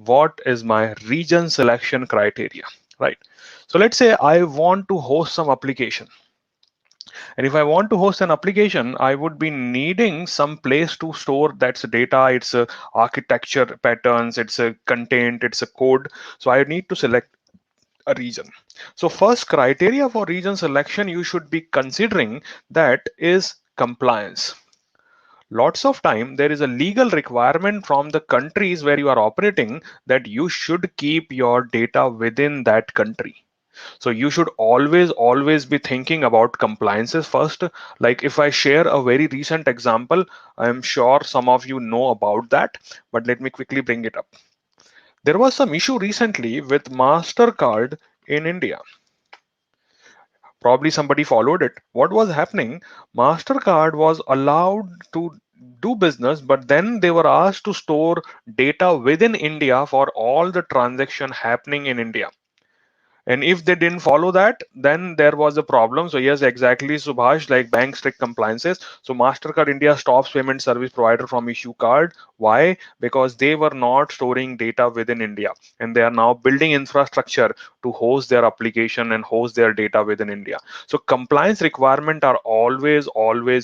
what is my region selection criteria, right? So let's say I want to host some application, and if I want to host an application, I would be needing some place to store that's data, its architecture patterns, its content, its code. So I need to select a region. So first criteria for region selection you should be considering, that is compliance. Lots of time there is a legal requirement from the countries where you are operating that you should keep your data within that country. So you should always be thinking about compliances first. Like if I share a very recent example, I'm sure some of you know about that, but let me quickly bring it up. There was some issue recently with MasterCard in India. Probably somebody followed it. What was happening? MasterCard was allowed to do business, but then they were asked to store data within India for all the transaction happening in India. And if they didn't follow that, then there was a problem. So yes, exactly, Subhash, like bank strict compliances. So MasterCard India stops payment service provider from issue card. Why? Because they were not storing data within India, and they are now building infrastructure to host their application and host their data within India. So compliance requirement are always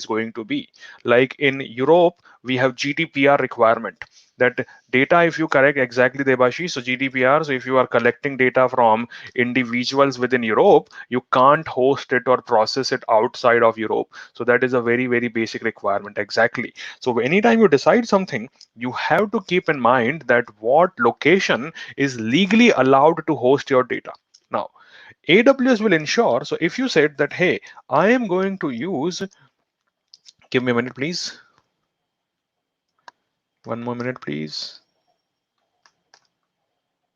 going to be like in Europe. We have GDPR requirement that data, if you correct exactly, Debashi, so GDPR, so if you are collecting data from individuals within Europe, you can't host it or process it outside of Europe. So that is a very basic requirement. Exactly. So anytime you decide something, you have to keep in mind that what location is legally allowed to host your data. Now, AWS will ensure. So if you said that, hey, I am going to use, give me a minute, please. One more minute, please.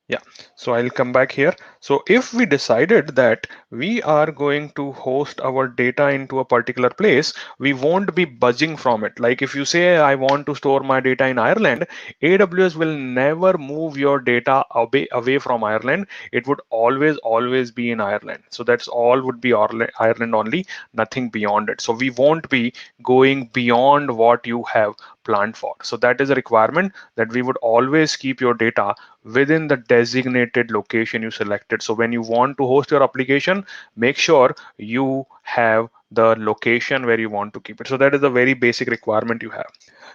Yeah, so I'll come back here. So if we decided that we are going to host our data into a particular place, we won't be budging from it. Like if you say, I want to store my data in Ireland, AWS will never move your data away from Ireland. It would always be in Ireland. So that's all would be Ireland only, nothing beyond it. So we won't be going beyond what you have planned for. So that is a requirement, that we would always keep your data within the designated location you selected. So when you want to host your application, make sure you have the location where you want to keep it. So that is a very basic requirement you have.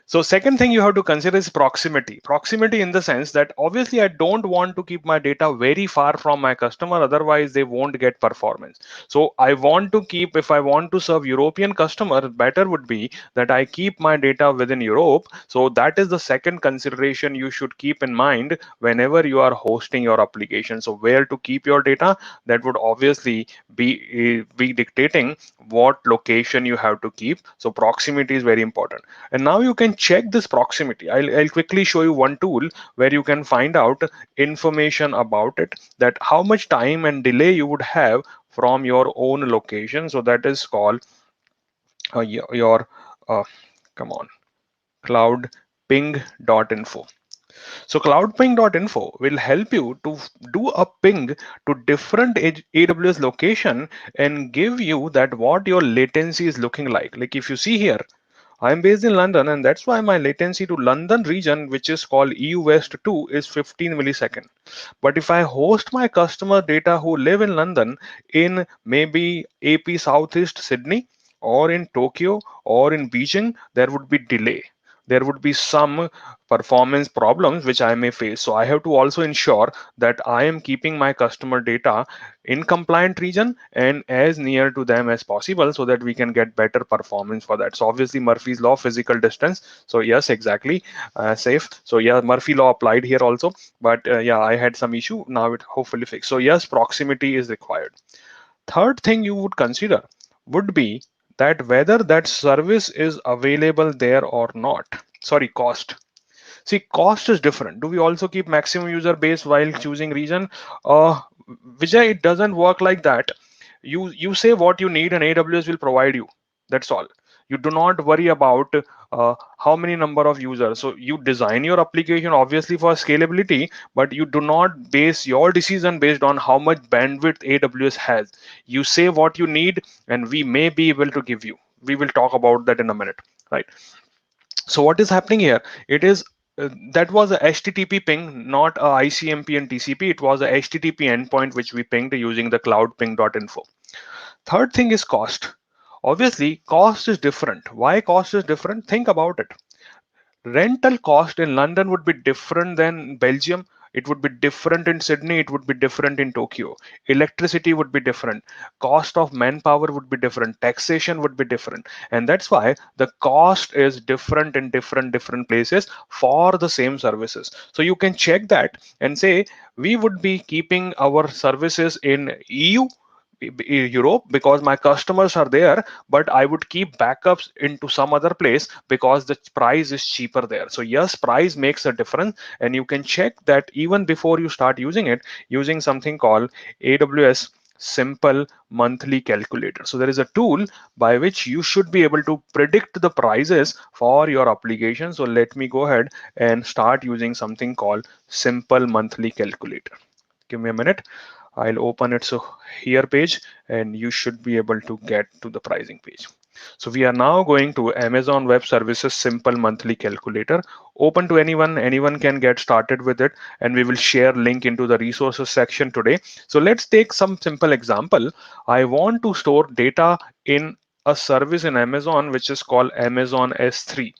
So second thing you have to consider is proximity. Proximity in the sense that obviously I don't want to keep my data very far from my customer, otherwise they won't get performance. So I want to keep, if I want to serve European customer, better would be that I keep my data within Europe. So that is the second consideration you should keep in mind whenever you are hosting your application. So where to keep your data, that would obviously be dictating what location you have to keep. So proximity is very important. And now you can check this proximity. I'll quickly show you one tool where you can find out information about it, that how much time and delay you would have from your own location. So that is called your uh, come on, cloudping.info. So cloudping.info will help you to do a ping to different AWS location and give you that what your latency is looking like. Like if you see here, I'm based in London, and that's why my latency to London region, which is called EU West 2, is 15 millisecond. But if I host my customer data who live in London in maybe AP Southeast Sydney or in Tokyo or in Beijing, there would be delay. There would be some performance problems which I may face. So I have to also ensure that I am keeping my customer data in compliant region and as near to them as possible, so that we can get better performance for that. So obviously Murphy's law, physical distance. So yes, exactly, safe. So yeah, Murphy law applied here also, but yeah, I had some issue. Now it hopefully fixed. So yes, proximity is required. Third thing you would consider would be that whether that service is available there or not. Sorry, cost. See, cost is different. Do we also keep maximum user base while choosing region? Vijay, it doesn't work like that. You say what you need and AWS will provide you. That's all. You do not worry about how many number of users. So you design your application obviously for scalability, but you do not base your decision based on how much bandwidth AWS has. You say what you need, and we may be able to give you. We will talk about that in a minute, right? So what is happening here? It is That was a HTTP ping, not a ICMP and TCP. It was a HTTP endpoint which we pinged using the cloudping.info. Third thing is cost. Obviously, cost is different. Why cost is different? Think about it. Rental cost in London would be different than Belgium. It would be different in Sydney. It would be different in Tokyo. Electricity would be different. Cost of manpower would be different. Taxation would be different. And that's why the cost is different in different places for the same services. So you can check that and say, we would be keeping our services in EU, Europe, because my customers are there, but I would keep backups into some other place because the price is cheaper there. So yes, price makes a difference, and you can check that even before you start using it, using something called AWS simple monthly calculator. So there is a tool by which you should be able to predict the prices for your application. So let me go ahead and start using something called simple monthly calculator. Give me a minute. I'll open it. So here page, and you should be able to get to the pricing page. So we are now going to Amazon Web Services simple monthly calculator. Open to anyone. Anyone can get started with it, and we will share link into the resources section today. So let's take some simple example. I want to store data in a service in Amazon which is called Amazon S3,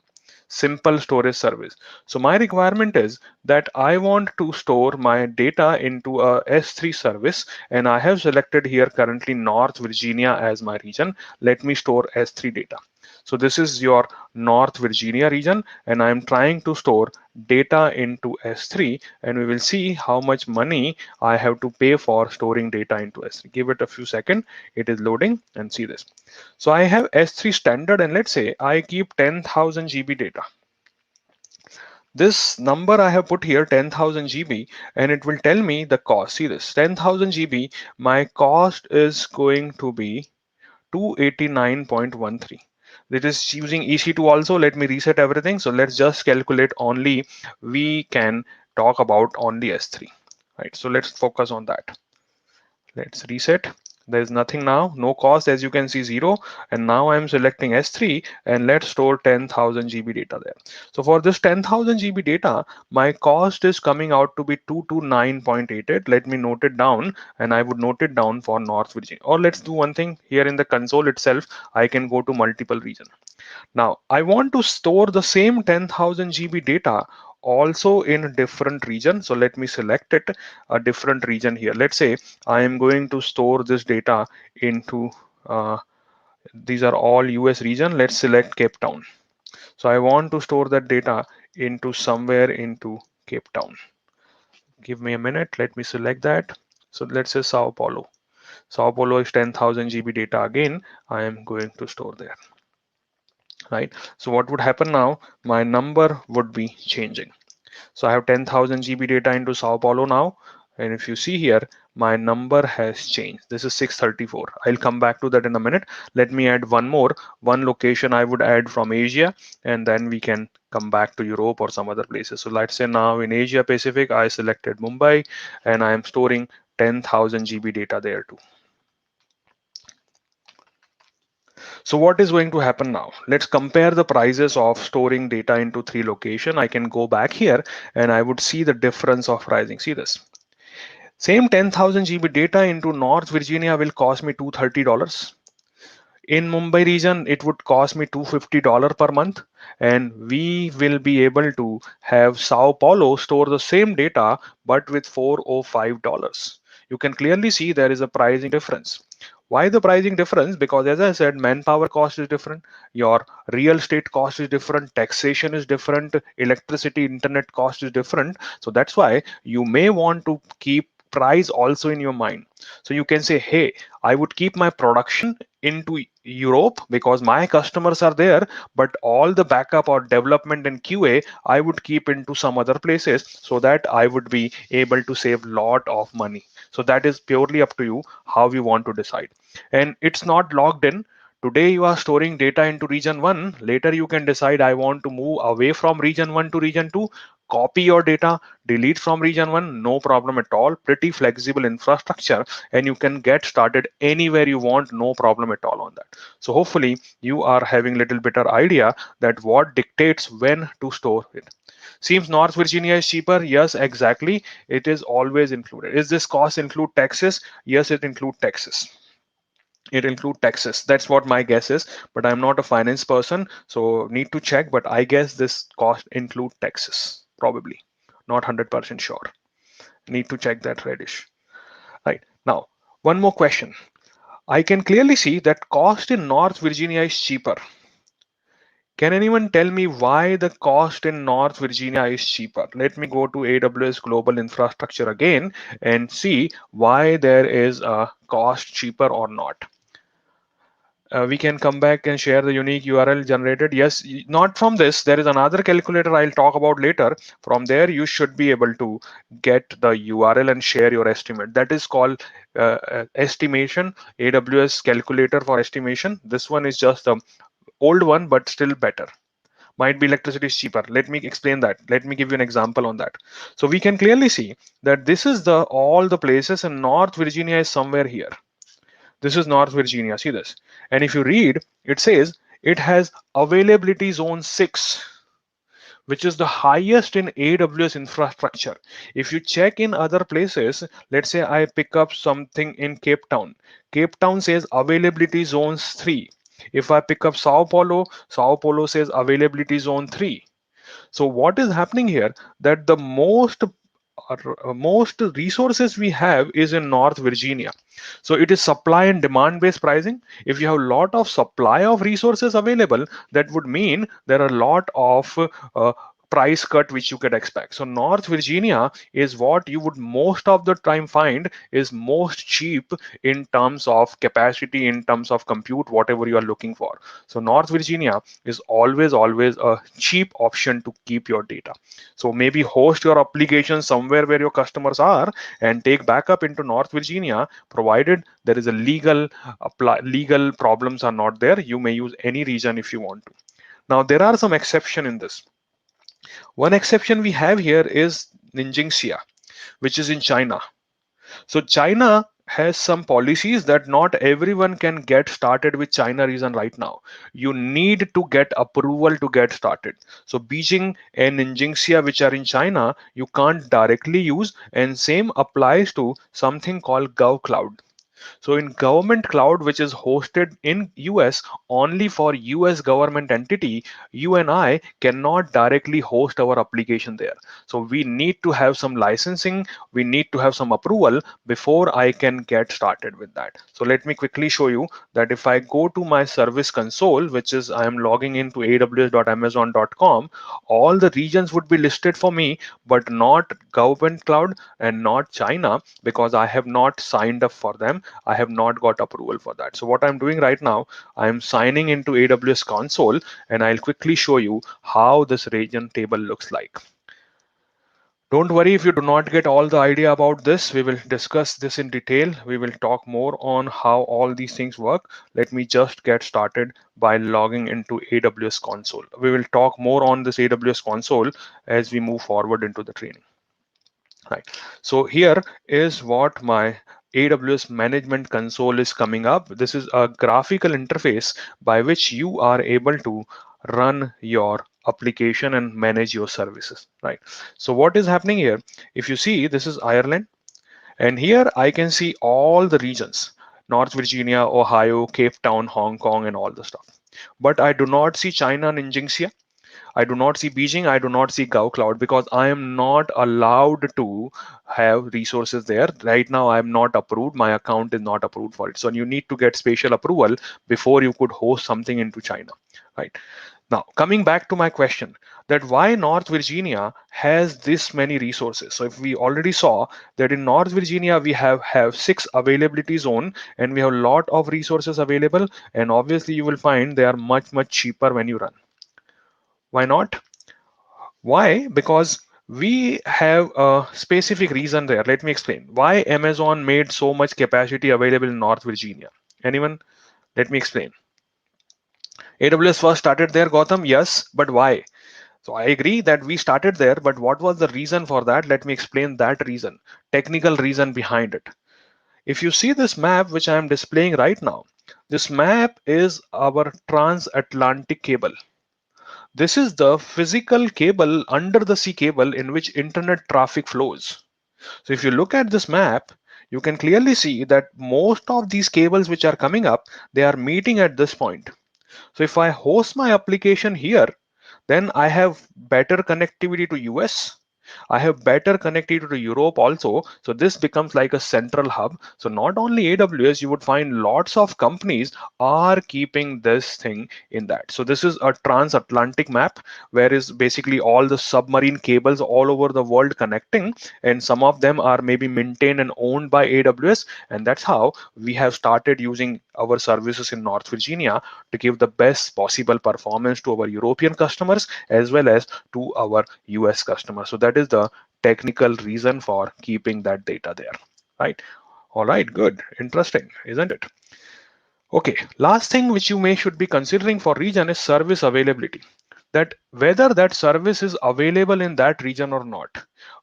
simple storage service. So my requirement is that I want to store my data into a S3 service, and I have selected here currently North Virginia as my region. Let me store S3 data. So this is your North Virginia region, and I'm trying to store data into S3, and we will see how much money I have to pay for storing data into S3. Give it a few seconds. It is loading, and see this. So I have S3 standard, and let's say I keep 10,000 GB data. This number I have put here, 10,000 GB, and it will tell me the cost. See this, 10,000 GB, my cost is going to be 289.13. It is using EC2 also. Let me reset everything. So let's just calculate only, we can talk about only S3, right? So let's focus on that. Let's reset. There's nothing now, no cost, as you can see, zero. And now I'm selecting S3, and let's store 10,000 GB data there. So for this 10,000 GB data, my cost is coming out to be 229.88. Let me note it down, and I would note it down for North Virginia. Or let's do one thing here in the console itself. I can go to multiple region. Now, I want to store the same 10,000 GB data also in a different region. So let me select it, a different region here. Let's say I am going to store this data into, these are all US region. Let's select Cape Town. So I want to store that data into somewhere into Cape Town. Give me a minute. Let me select that. So let's say Sao Paulo. Sao Paulo is 10,000 GB data again. I am going to store there, right? So what would happen now? My number would be changing. So I have 10,000 GB data into Sao Paulo now. And if you see here, my number has changed. This is 634. I'll come back to that in a minute. Let me add one more, one location I would add from Asia, and then we can come back to Europe or some other places. So let's say now in Asia Pacific, I selected Mumbai, and I am storing 10,000 GB data there too. So what is going to happen now? Let's compare the prices of storing data into three locations. I can go back here, and I would see the difference of pricing. See this. Same 10,000 GB data into North Virginia will cost me $230. In Mumbai region, it would cost me $250 per month, and we will be able to have Sao Paulo store the same data but with $405. You can clearly see there is a pricing difference. Why the pricing difference? Because as I said, manpower cost is different, your real estate cost is different, taxation is different, electricity, internet cost is different. So that's why you may want to keep price also in your mind. So you can say, hey, I would keep my production into Europe because my customers are there, but all the backup or development and QA I would keep into some other places so that I would be able to save lot of money. So that is purely up to you how you want to decide. And it's not locked in. Today you are storing data into region 1. Later you can decide I want to move away from region 1 to region 2. Copy your data, delete from region 1, no problem at all. Pretty flexible infrastructure, and you can get started anywhere you want, no problem at all on that. So hopefully you are having little better idea that what dictates when to store it. Seems North Virginia is cheaper. Yes, exactly. It is always included. Is this cost include taxes? Yes, it include taxes. It include taxes. That's what my guess is, but I'm not a finance person, so need to check. But I guess this cost include taxes, probably. Not 100% sure. Need to check that, Reddish. Right now, one more question. I can clearly see that cost in North Virginia is cheaper. Can anyone tell me why the cost in North Virginia is cheaper? Let me go to AWS Global Infrastructure again and see why there is a cost cheaper or not. We can come back and share the unique URL generated. Yes, not from this. There is another calculator I'll talk about later. From there, you should be able to get the URL and share your estimate. That is called estimation, AWS calculator for estimation. This one is just the old one, but still better. Might be electricity is cheaper. Let me explain that. Let me give you an example on that. So we can clearly see that this is the all the places, and North Virginia is somewhere here. This is North Virginia. See this. And if you read, it says it has availability zone 6, which is the highest in AWS infrastructure. If you check in other places, let's say I pick up something in Cape Town. Cape Town says availability zones 3. If I pick up Sao Paulo, Sao Paulo says availability zone 3. So what is happening here, that the most resources we have is in North Virginia. So it is supply and demand based pricing. If you have a lot of supply of resources available, that would mean there are a lot of price cut which you could expect. So North Virginia is what you would most of the time find is most cheap in terms of capacity, in terms of compute, whatever you are looking for. So North Virginia is always a cheap option to keep your data. So maybe host your application somewhere where your customers are and take backup into North Virginia, provided there is a legal problems are not there. You may use any region if you want to. Now there are some exception in this. One exception we have here is Ninjingxia, which is in China. So China has some policies that not everyone can get started with China region right now. You need to get approval to get started. So Beijing and Ningxia, which are in China, you can't directly use, and same applies to something called GovCloud. So in government cloud, which is hosted in US only for US government entity, you and I cannot directly host our application there. So we need to have some licensing, we need to have some approval before I can get started with that. So let me quickly show you that if I go to my service console, which is I am logging into aws.amazon.com, all the regions would be listed for me, but not government cloud and not China, because I have not signed up for them. I have not got approval for that. So what I'm doing right now, I'm signing into AWS console, and I'll quickly show you how this region table looks like. Don't worry if you do not get all the idea about this. We will discuss this in detail. We will talk more on how all these things work. Let me just get started by logging into AWS console. We will talk more on this AWS console as we move forward into the training. Right. So here is what my AWS management console is coming up. This is a graphical interface by which you are able to run your application and manage your services. Right. So what is happening here? If you see, this is Ireland, and here I can see all the regions: North Virginia, Ohio, Cape Town, Hong Kong, and all the stuff. But I do not see China and Ningxia. I do not see Beijing, I do not see GovCloud, because I am not allowed to have resources there. Right now, I am not approved. My account is not approved for it. So you need to get special approval before you could host something into China. Right. Now, coming back to my question, that why North Virginia has this many resources. So if we already saw that in North Virginia, we have 6 availability zone, and we have a lot of resources available. And obviously you will find they are much cheaper when you run. Why not? Why? Because we have a specific reason there. Let me explain. Why Amazon made so much capacity available in North Virginia? Anyone? Let me explain. AWS first started there, Gautam. Yes, but why? So I agree that we started there, but what was the reason for that? Let me explain that reason, technical reason behind it. If you see this map, which I am displaying right now, this map is our transatlantic cable. This is the physical cable, under the sea cable, in which internet traffic flows. So if you look at this map, you can clearly see that most of these cables which are coming up, they are meeting at this point. So if I host my application here, then I have better connectivity to US. I have better connectivity to Europe also. So this becomes like a central hub. So not only AWS, you would find lots of companies are keeping this thing in that. So this is a transatlantic map, where is basically all the submarine cables all over the world connecting, and some of them are maybe maintained and owned by AWS. And that's how we have started using our services in North Virginia to give the best possible performance to our European customers as well as to our US customers. So that is the technical reason for keeping that data there, right? All right, good, interesting, isn't it? Okay, last thing which you may should be considering for region is service availability. That whether that service is available in that region or not.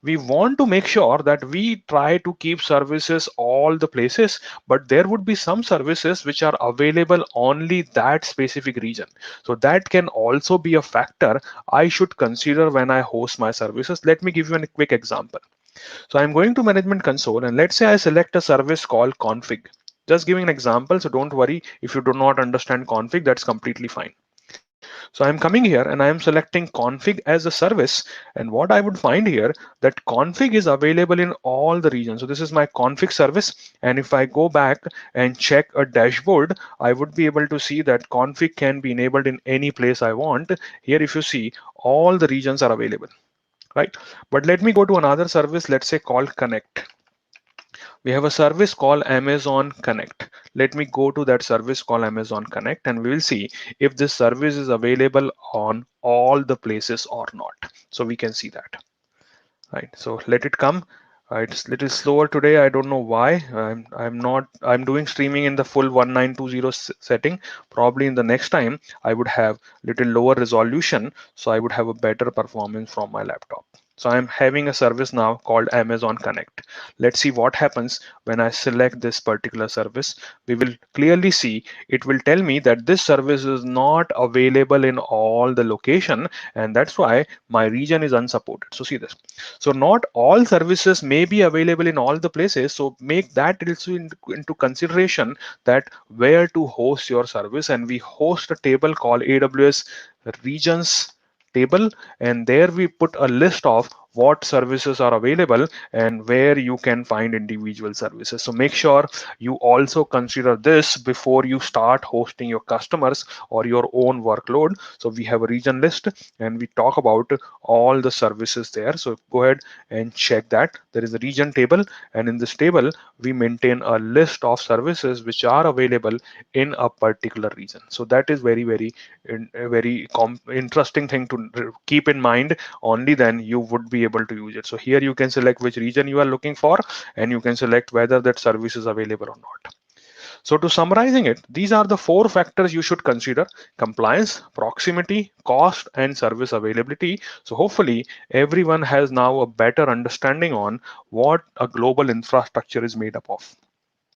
We want to make sure that we try to keep services all the places, but there would be some services which are available only that specific region. So that can also be a factor I should consider when I host my services. Let me give you a quick example. So I'm going to management console, and let's say I select a service called config. Just giving an example, so don't worry if you do not understand config, that's completely fine. So I'm coming here and I am selecting config as a service, and what I would find here that config is available in all the regions. So this is my config service, and if I go back and check a dashboard, I would be able to see that config can be enabled in any place I want. Here if you see, all the regions are available, right? But let me go to another service, let's say called connect. We have a service called Amazon Connect. Let me go to that service called Amazon Connect, and we will see if this service is available on all the places or not. So we can see that, right? So let it come. It's little slower today. I don't know why. I'm doing streaming in the full 1920 setting. Probably in the next time I would have little lower resolution, so I would have a better performance from my laptop. So I'm having a service now called Amazon Connect. Let's see what happens when I select this particular service. We will clearly see it will tell me that this service is not available in all the location, and that's why my region is unsupported. So see this. So not all services may be available in all the places. So make that also into consideration that where to host your service. And we host a table called AWS Regions table, and there we put a list of what services are available and where you can find individual services. So make sure you also consider this before you start hosting your customers or your own workload. So we have a region list and we talk about all the services there. So go ahead and check that. There is a region table, and in this table we maintain a list of services which are available in a particular region. So that is a very interesting thing to keep in mind. Only then you would be able to use it. So here you can select which region you are looking for, and you can select whether that service is available or not. So to summarizing it, these are the four factors you should consider: compliance, proximity, cost, and service availability. So hopefully everyone has now a better understanding on what a global infrastructure is made up of.